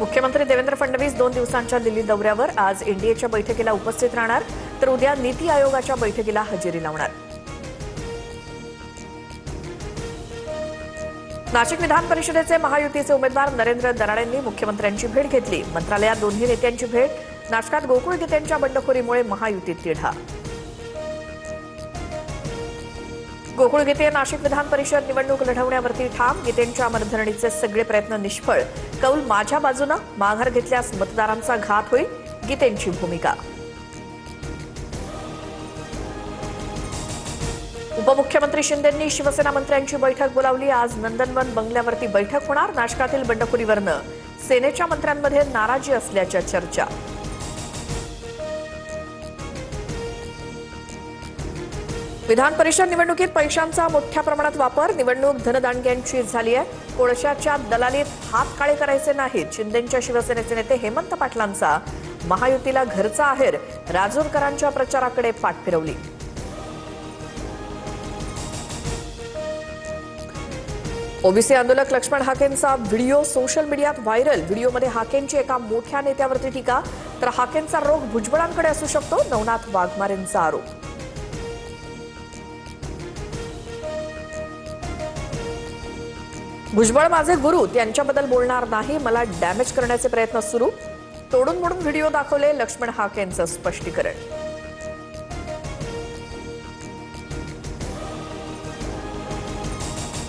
मुख्यमंत्री देवेंद्र फडणवीस 2 दिवसांच्या दिल्ली दौऱ्यावर आज एनडीएच्या बैठकीला उपस्थित राहणार, तर उद्या नीती आयोगाच्या बैठकीला हजेरी लावणार। नाशिक विधान परिषदेचे महायुतीचे उमेदवार नरेंद्र दराडेंनी मुख्यमंत्र्यांची भेट घेतली। मंत्रालयात दोन्ही नेत्यांची भेट। नाशकात गोकुळ गीतेंच्या बंडखोरीमुळे महायुतीत तिढा। गोकुळ गीते नाशिक विधान परिषद निवडणूक लढवण्यावरती ठाम। गीतेंच्या मनधरणीचे सगळे प्रयत्न निष्फळ। कौल माझ्या बाजूने, माघार घेतल्यास मतदारांचा घात होईल, गीतेंची भूमिका। उपमुख्यमंत्री शिंदेंनी शिवसेना मंत्र्यांची बैठक बोलावली। आज नंदनवन बंगल्यावरती बैठक होणार। नाशकातील बंडखोरीवरनं सेनेच्या मंत्र्यांमध्ये नाराजी असल्याच्या चर्चा। विधान परिषद निवडणुकीत पैशांचा मोठ्या प्रमाणात वापर। निवडणूक धनदांडग्यांची झाली आहे। कोळशाच्या दलालीत हात काळे करायचे नाहीत। शिंदेंच्या शिवसेनेचे नेते हेमंत पाटलांचा महायुतीला घरचा आहेर। राजूरकरांच्या प्रचाराकडे पाठ फिरवली। ओबीसी आंदोलक लक्ष्मण हाकेंचा व्हिडिओ सोशल मीडियात व्हायरल। व्हिडिओमध्ये हाकेंची एका मोठ्या नेत्यावरती टीका, तर हाकेंचा रोख भुजबळांकडे असू शकतो, नवनाथ वाघमारेंचा आरोप। भुजबळ माझे गुरु, त्यांच्याबद्दल बोलणार नाही, मला डॅमेज करण्याचे प्रयत्न सुरू। तोडून मोडून व्हिडिओ दाखवले, लक्ष्मण हाकेंचं स्पष्टीकरण।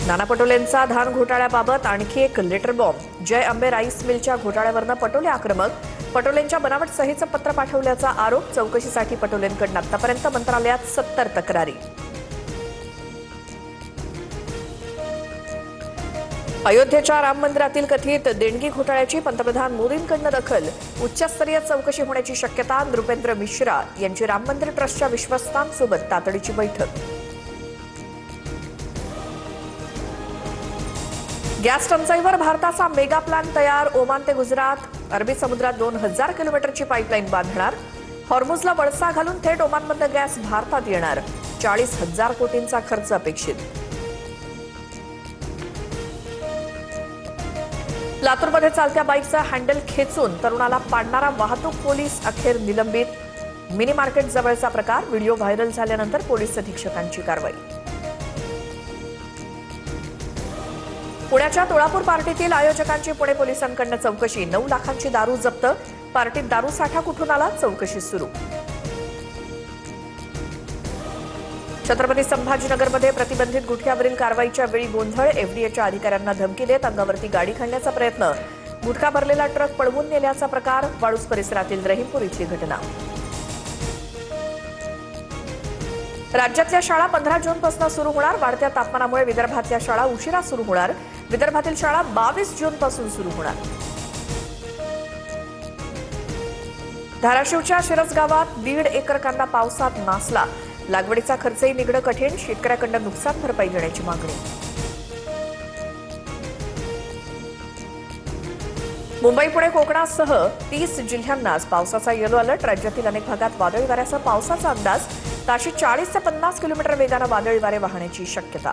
नाना पटोलेंचा धान घोटाळ्याबाबत आणखी एक लेटर बॉम्ब। जय अंबे राईस मिलच्या घोटाळ्यावरनं पटोले आक्रमक। पटोलेंच्या बनावट सहीचं पत्र पाठवल्याचा आरोप। चौकशीसाठी पटोलेंकडून आतापर्यंत मंत्रालयात 70 तक्रारी। अयोध्येच्या राम मंदिरातील कथित देणगी घोटाळ्याची पंतप्रधान मोदींकडून दखल। उच्चस्तरीय चौकशी होण्याची शक्यता। नृपेंद्र मिश्रा यांची राम मंदिर ट्रस्टच्या विश्वस्तांसोबत तातडीची बैठक। गॅस टंचाईवर भारताचा मेगा प्लॅन तयार। ओमान ते गुजरात अरबी समुद्रात 2000 किलोमीटरची पाईपलाईन बांधणार। हॉर्मुझला वळसा घालून थेट ओमानमधून गॅस भारतात येणार। 40,000 कोटींचा खर्च अपेक्षित। लातूरमध्ये चालत्या बाईकचा हँडल खेचून तरुणाला पाडणारा वाहतूक पोलीस अखेर निलंबित। मिनी मार्केट जवळचा प्रकार। व्हिडिओ व्हायरल झाल्यानंतर पोलीस अधीक्षकांची कारवाई। पुण्याच्या तुळापूर पार्टीतील आयोजकांची पुणे पोलिसांकडून चौकशी। 9 लाखांची दारू जप्त। पार्टीत दारू साठा कुठून आला, चौकशी सुरू। छत्रपती संभाजीनगरमध्ये प्रतिबंधित गुटख्यावरील कारवाईच्या वेळी गोंधळ। एफडीएच्या अधिकाऱ्यांना धमकी देत अंगावरती गाडी काढण्याचा प्रयत्न। गुटखा भरलेला ट्रक पळवून नेल्याचा प्रकार। वाळूज परिसरातील रहीमपूर इथली घटना। राज्यातल्या शाळा 15 जूनपासून सुरू होणार। वाढत्या तापमानामुळे विदर्भातल्या शाळा उशिरा सुरू होणार। विदर्भातील शाळा 22 जूनपासून सुरू होणार। धाराशिवच्या शिरस गावात 1.5 एकर कांदा पावसात नासला। लागवडीचा खर्चही निघणं कठीण। शेतकऱ्याकडून नुकसान भरपाई देण्याची मागणी। मुंबई पुणे कोकणासह 30 जिल्ह्यांना पावसाचा येलो अलर्ट। राज्यातील अनेक भागात वादळी वाऱ्यासह पावसाचा अंदाज। ताशी 40 ते 50 किलोमीटर वेगानं वादळी वारे वाहण्याची शक्यता।